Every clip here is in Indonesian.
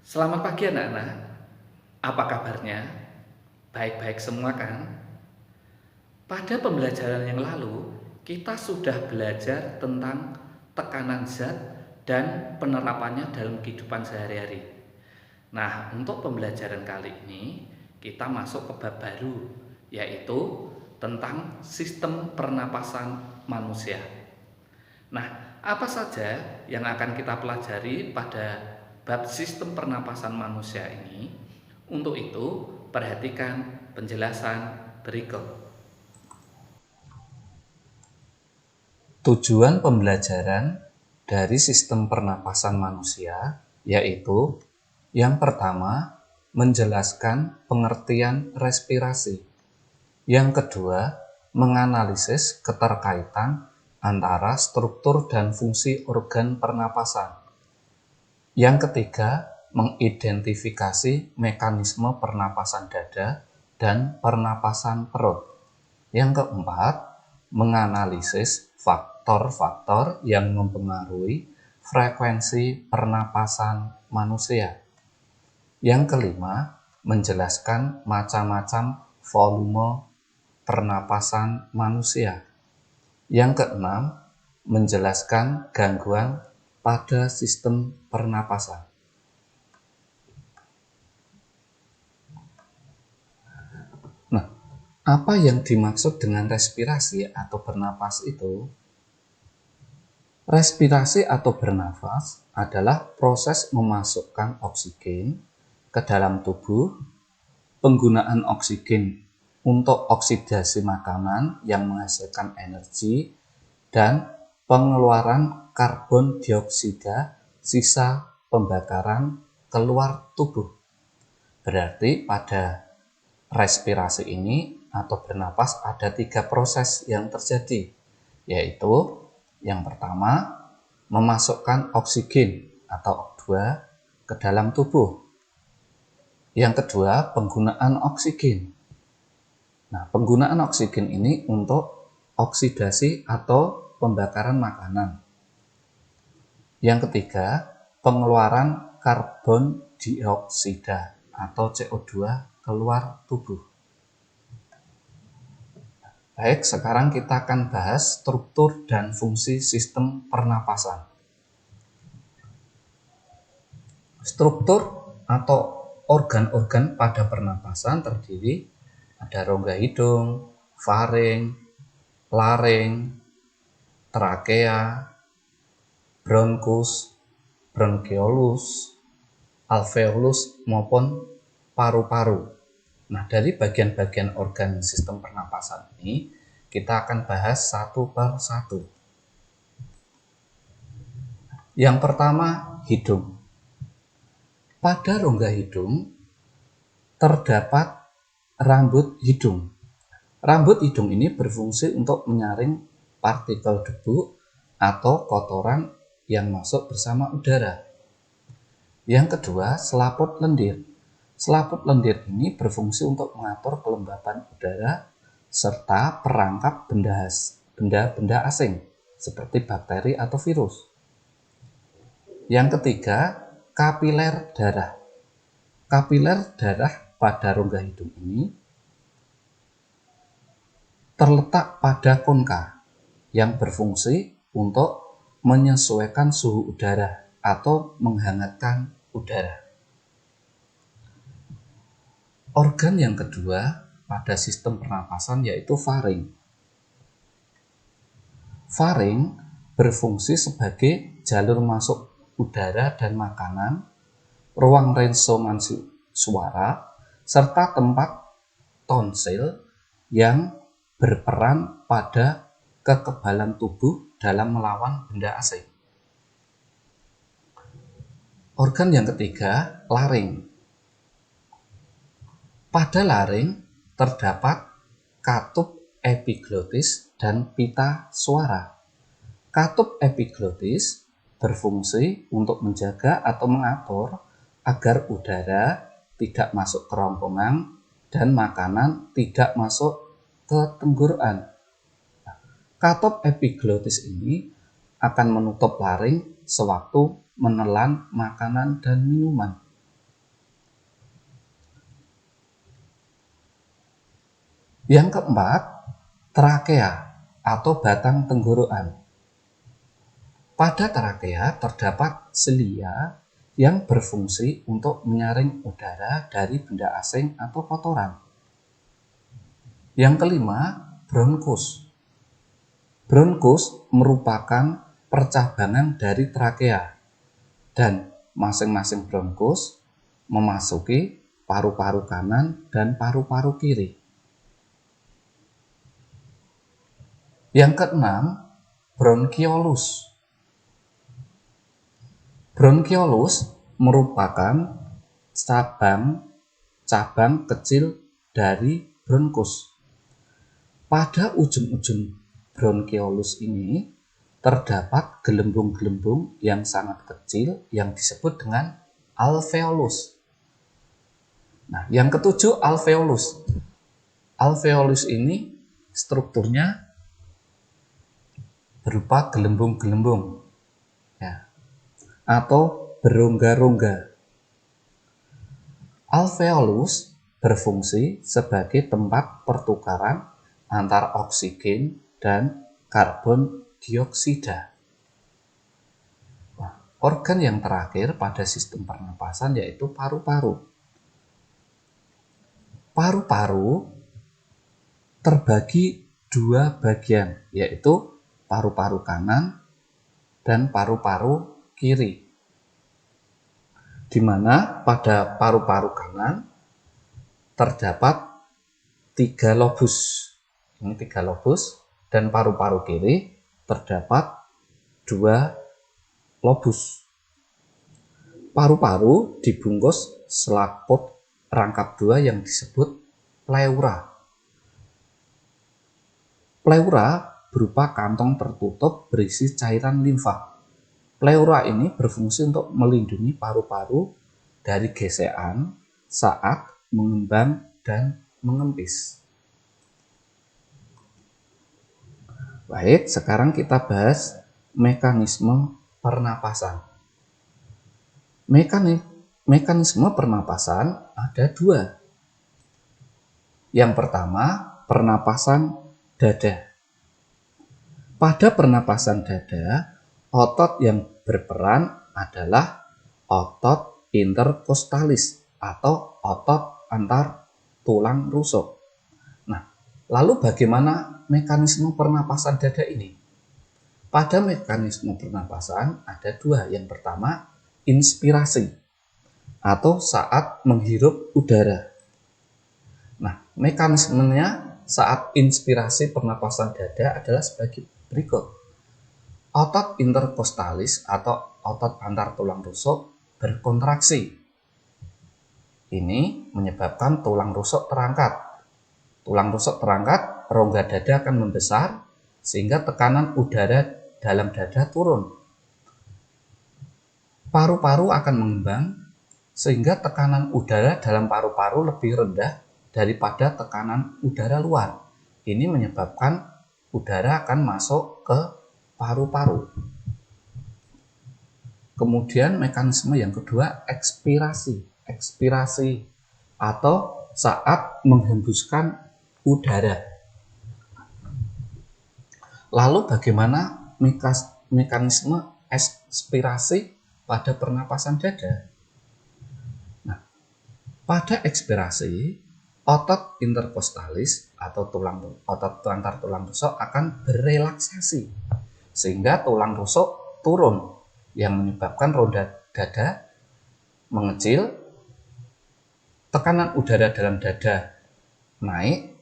Selamat pagi anak-anak, apa kabarnya? Baik-baik semua kan? Pada pembelajaran yang lalu, kita sudah belajar tentang tekanan zat dan penerapannya dalam kehidupan sehari-hari. Nah, untuk pembelajaran kali ini, kita masuk ke bab baru, yaitu tentang sistem pernapasan manusia. Nah, apa saja yang akan kita pelajari pada bab sistem pernapasan manusia ini? Untuk itu, perhatikan penjelasan berikut. Tujuan pembelajaran dari sistem pernapasan manusia yaitu yang pertama, menjelaskan pengertian respirasi. Yang kedua, menganalisis keterkaitan antara struktur dan fungsi organ pernapasan. Yang ketiga, mengidentifikasi mekanisme pernapasan dada dan pernapasan perut. Yang keempat, menganalisis faktor-faktor yang mempengaruhi frekuensi pernapasan manusia. Yang kelima, menjelaskan macam-macam volume pernapasan manusia. Yang keenam, menjelaskan gangguan pada sistem pernapasan. Nah, apa yang dimaksud dengan respirasi atau bernapas itu? Respirasi atau bernafas adalah proses memasukkan oksigen ke dalam tubuh, penggunaan oksigen untuk oksidasi makanan yang menghasilkan energi, dan pengeluaran karbon dioksida sisa pembakaran keluar tubuh. Berarti pada respirasi ini atau bernapas ada 3 proses yang terjadi, yaitu yang pertama, memasukkan oksigen atau O2 ke dalam tubuh. Yang kedua, penggunaan oksigen. Nah, penggunaan oksigen ini untuk oksidasi atau pembakaran makanan. Yang ketiga, pengeluaran karbon dioksida atau CO2 keluar tubuh. Baik, sekarang kita akan bahas struktur dan fungsi sistem pernapasan. Struktur atau organ-organ pada pernapasan terdiri ada rongga hidung, faring, laring, trakea, bronkus, bronkiolus, alveolus maupun paru-paru. Nah, dari bagian-bagian organ sistem pernapasan ini kita akan bahas satu per satu. Yang pertama, hidung. Pada rongga hidung terdapat rambut hidung. Rambut hidung ini berfungsi untuk menyaring partikel debu atau kotoran yang masuk bersama udara. Yang kedua, selaput lendir. Selaput lendir ini berfungsi untuk mengatur kelembapan udara serta perangkap benda-benda asing seperti bakteri atau virus. Yang ketiga, kapiler darah. Kapiler darah pada rongga hidung ini terletak pada konka yang berfungsi untuk menyesuaikan suhu udara atau menghangatkan udara. Organ yang kedua pada sistem pernapasan yaitu faring. Faring berfungsi sebagai jalur masuk udara dan makanan, ruang resonansi suara, serta tempat tonsil yang berperan pada kekebalan tubuh dalam melawan benda asing. Organ yang ketiga, laring. Pada laring terdapat katup epiglotis dan pita suara. Katup epiglotis berfungsi untuk menjaga atau mengatur agar udara tidak masuk kerongkongan dan makanan tidak masuk ke tenggorokan. Katup epiglotis ini akan menutup laring sewaktu menelan makanan dan minuman. Yang keempat, trakea atau batang tenggorokan. Pada trakea terdapat silia yang berfungsi untuk menyaring udara dari benda asing atau kotoran. Yang kelima, bronkus. Bronkus merupakan percabangan dari trakea dan masing-masing bronkus memasuki paru-paru kanan dan paru-paru kiri. Yang keenam, bronkiolus. Bronkiolus merupakan cabang kecil dari bronkus. Pada ujung-ujung bronkiolus ini terdapat gelembung-gelembung yang sangat kecil yang disebut dengan alveolus. Nah, yang ketujuh, alveolus. Alveolus ini strukturnya berupa gelembung-gelembung, ya, atau berongga-rongga. Alveolus berfungsi sebagai tempat pertukaran antar oksigen dan karbon dioksida. Organ yang terakhir pada sistem pernapasan yaitu paru-paru. Paru-paru terbagi dua bagian, yaitu paru-paru kanan dan paru-paru kiri. Di mana pada paru-paru kanan terdapat 3 lobus. Ini 3 lobus, dan paru-paru kiri terdapat 2 lobus. Paru-paru dibungkus selaput rangkap 2 yang disebut pleura. Pleura berupa kantong tertutup berisi cairan limfa. Pleura ini berfungsi untuk melindungi paru-paru dari gesekan saat mengembang dan mengempis. Baik, sekarang kita bahas mekanisme pernapasan. Mekanisme pernapasan ada 2. Yang pertama, pernapasan dada. Pada pernapasan dada, otot yang berperan adalah otot interkostalis atau otot antar tulang rusuk. Nah, lalu bagaimana mekanisme pernapasan dada ini? Pada mekanisme pernapasan ada 2. Yang pertama, inspirasi atau saat menghirup udara. Nah, mekanismenya saat inspirasi pernapasan dada adalah sebagai berikut. Otot interkostalis atau otot antar tulang rusuk berkontraksi. Ini menyebabkan tulang rusuk terangkat. Tulang rusuk terangkat, rongga dada akan membesar sehingga tekanan udara dalam dada turun. Paru-paru akan mengembang sehingga tekanan udara dalam paru-paru lebih rendah daripada tekanan udara luar. Ini menyebabkan udara akan masuk ke paru-paru. Kemudian mekanisme yang kedua, ekspirasi. Ekspirasi atau saat menghembuskan udara. Lalu bagaimana mekanisme ekspirasi pada pernapasan dada? Nah, pada ekspirasi, otot interkostalis atau otot antar tulang rusuk akan berelaksasi sehingga tulang rusuk turun yang menyebabkan roda dada mengecil, tekanan udara dalam dada naik,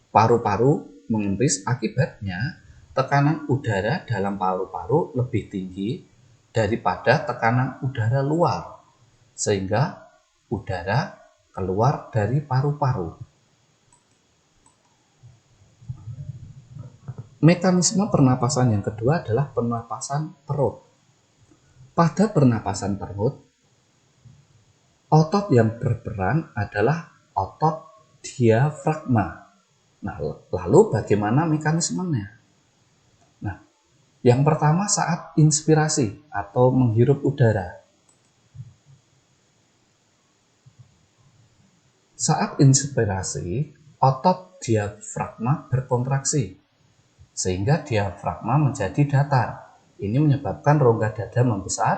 paru-paru mengempis. Akibatnya tekanan udara dalam paru-paru lebih tinggi daripada tekanan udara luar sehingga udara keluar dari paru-paru. Mekanisme pernapasan yang kedua adalah pernapasan perut. Pada pernapasan perut, otot yang berperan adalah otot diafragma. Nah, lalu bagaimana mekanismenya? Nah, yang pertama saat inspirasi atau menghirup udara. Saat inspirasi, otot diafragma berkontraksi sehingga diafragma menjadi datar. Ini menyebabkan rongga dada membesar,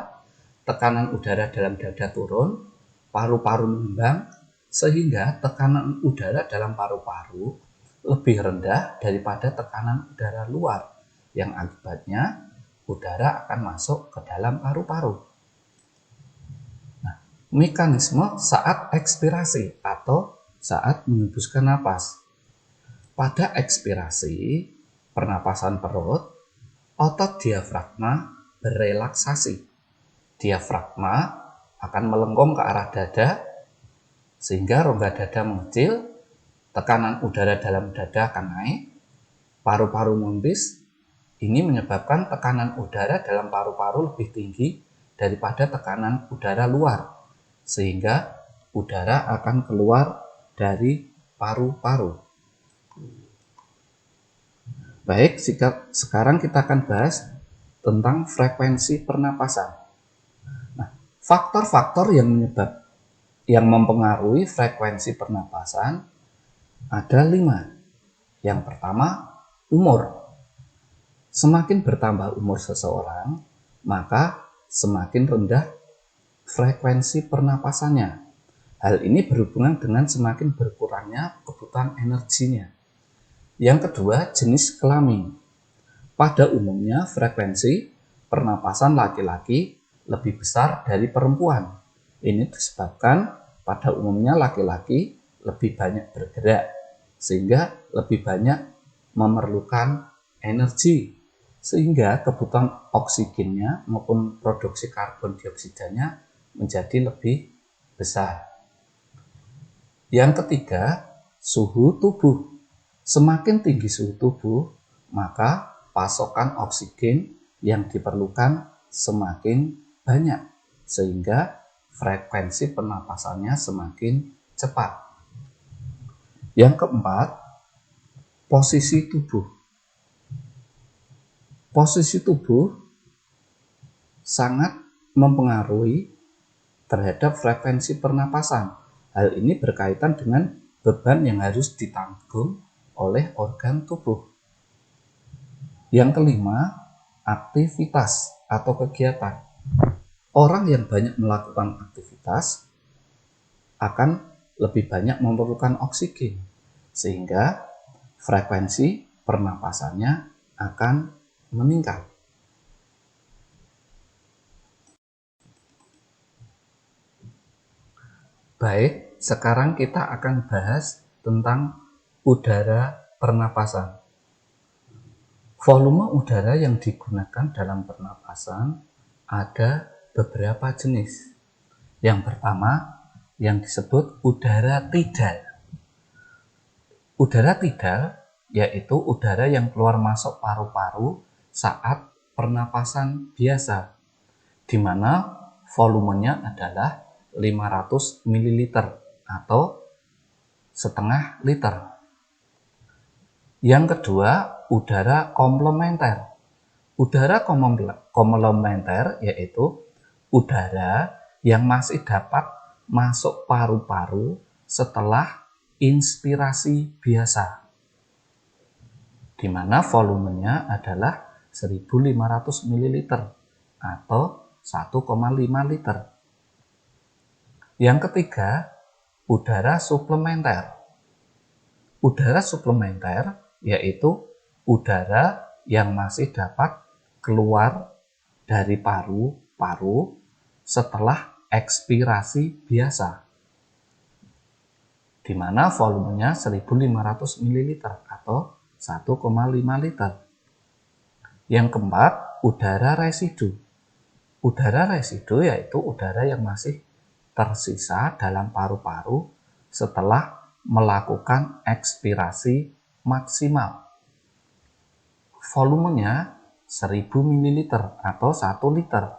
tekanan udara dalam dada turun, paru-paru mengembang, sehingga tekanan udara dalam paru-paru lebih rendah daripada tekanan udara luar, yang akibatnya udara akan masuk ke dalam paru-paru. Nah, mekanisme saat ekspirasi atau saat menghembuskan napas. Pada ekspirasi, pernapasan perut, otot diafragma berelaksasi. Diafragma akan melengkung ke arah dada, sehingga rongga dada mengecil, tekanan udara dalam dada akan naik, paru-paru mengembis. Ini menyebabkan tekanan udara dalam paru-paru lebih tinggi daripada tekanan udara luar, sehingga udara akan keluar dari paru-paru. Baik, sekarang kita akan bahas tentang frekuensi pernapasan. Nah, faktor-faktor yang mempengaruhi frekuensi pernapasan ada 5. Yang pertama, umur. Semakin bertambah umur seseorang, maka semakin rendah frekuensi pernapasannya. Hal ini berhubungan dengan semakin berkurangnya kebutuhan energinya. Yang kedua, jenis kelamin. Pada umumnya, frekuensi pernapasan laki-laki lebih besar dari perempuan. Ini disebabkan pada umumnya laki-laki lebih banyak bergerak, sehingga lebih banyak memerlukan energi, sehingga kebutuhan oksigennya maupun produksi karbon dioksidanya menjadi lebih besar. Yang ketiga, suhu tubuh. Semakin tinggi suhu tubuh, maka pasokan oksigen yang diperlukan semakin banyak, sehingga frekuensi pernapasannya semakin cepat. Yang keempat, posisi tubuh. Posisi tubuh sangat mempengaruhi terhadap frekuensi pernapasan. Hal ini berkaitan dengan beban yang harus ditanggung oleh organ tubuh. Yang kelima, aktivitas atau kegiatan. Orang yang banyak melakukan aktivitas akan lebih banyak memerlukan oksigen, sehingga frekuensi pernapasannya akan meningkat. Baik, sekarang kita akan bahas tentang udara pernapasan. Volume udara yang digunakan dalam pernapasan ada beberapa jenis. Yang pertama, yang disebut udara tidal. Udara tidal yaitu udara yang keluar masuk paru-paru saat pernapasan biasa, di mana volumenya adalah 500 ml atau setengah liter. Yang kedua, udara komplementer. Udara komplementer yaitu udara yang masih dapat masuk paru-paru setelah inspirasi biasa, di mana volumenya adalah 1500 ml atau 1,5 liter. Yang ketiga, udara suplementer. Udara suplementer yaitu udara yang masih dapat keluar dari paru-paru setelah ekspirasi biasa, di mana volumenya 1500 ml atau 1,5 liter. Yang keempat, udara residu. Udara residu yaitu udara yang masih tersisa dalam paru-paru setelah melakukan ekspirasi maksimal. Volumenya 1000 ml atau 1 liter.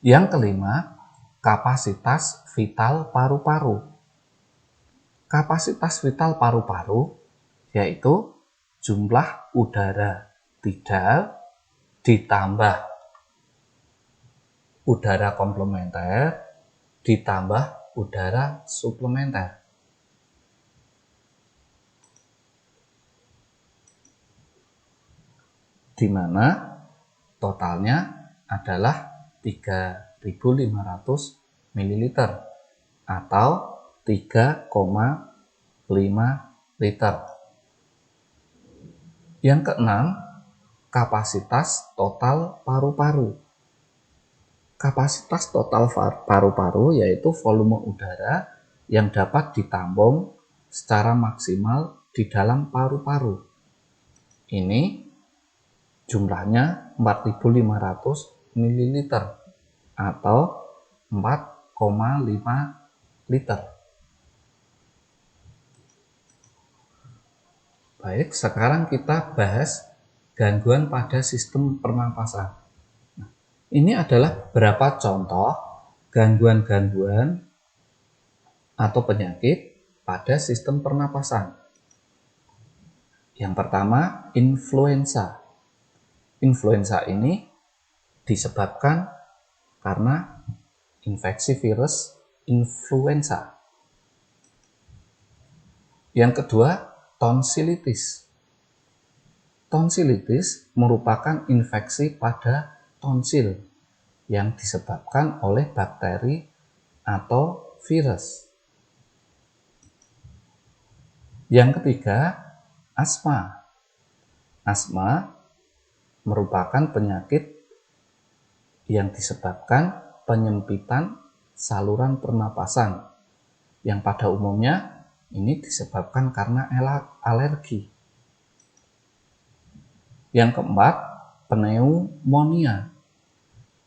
Yang kelima, kapasitas vital paru-paru. Kapasitas vital paru-paru yaitu jumlah udara tidal ditambah udara komplementer ditambah udara suplementer. di mana totalnya adalah 3.500 ml atau 3,5 liter. Yang keenam, kapasitas total paru-paru. Kapasitas total paru-paru yaitu volume udara yang dapat ditampung secara maksimal di dalam paru-paru. Ini jumlahnya 4.500 ml atau 4,5 liter. Baik, sekarang kita bahas gangguan pada sistem pernapasan. Ini adalah beberapa contoh gangguan-gangguan atau penyakit pada sistem pernapasan. Yang pertama, influenza. Influenza ini disebabkan karena infeksi virus influenza. Yang kedua, tonsilitis. Tonsilitis merupakan infeksi pada tonsil yang disebabkan oleh bakteri atau virus. Yang ketiga, asma. Asma merupakan penyakit yang disebabkan penyempitan saluran pernapasan yang pada umumnya ini disebabkan karena alergi. Yang keempat, pneumonia.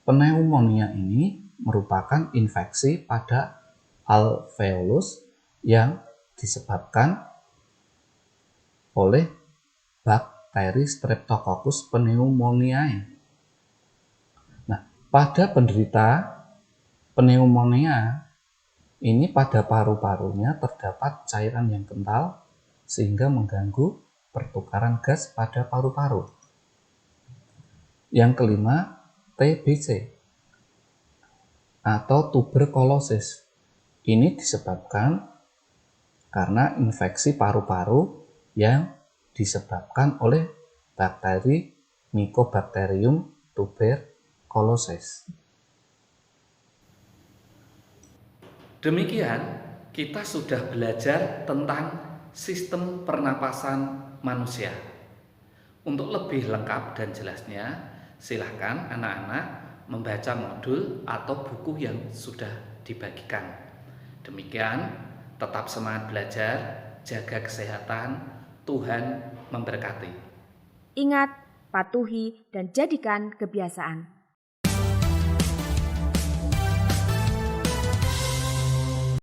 Pneumonia ini merupakan infeksi pada alveolus yang disebabkan oleh bakteri Streptococcus pneumoniae. Nah, pada penderita pneumonia ini pada paru-parunya terdapat cairan yang kental sehingga mengganggu pertukaran gas pada paru-paru. Yang kelima, TBC atau tuberkulosis. Ini disebabkan karena infeksi paru-paru yang disebabkan oleh bakteri Mycobacterium tuberculosis. Demikian, kita sudah belajar tentang sistem pernapasan manusia. Untuk lebih lengkap dan jelasnya, silahkan anak-anak membaca modul atau buku yang sudah dibagikan. Demikian, tetap semangat belajar, jaga kesehatan, Tuhan memberkati. Ingat, patuhi dan jadikan kebiasaan.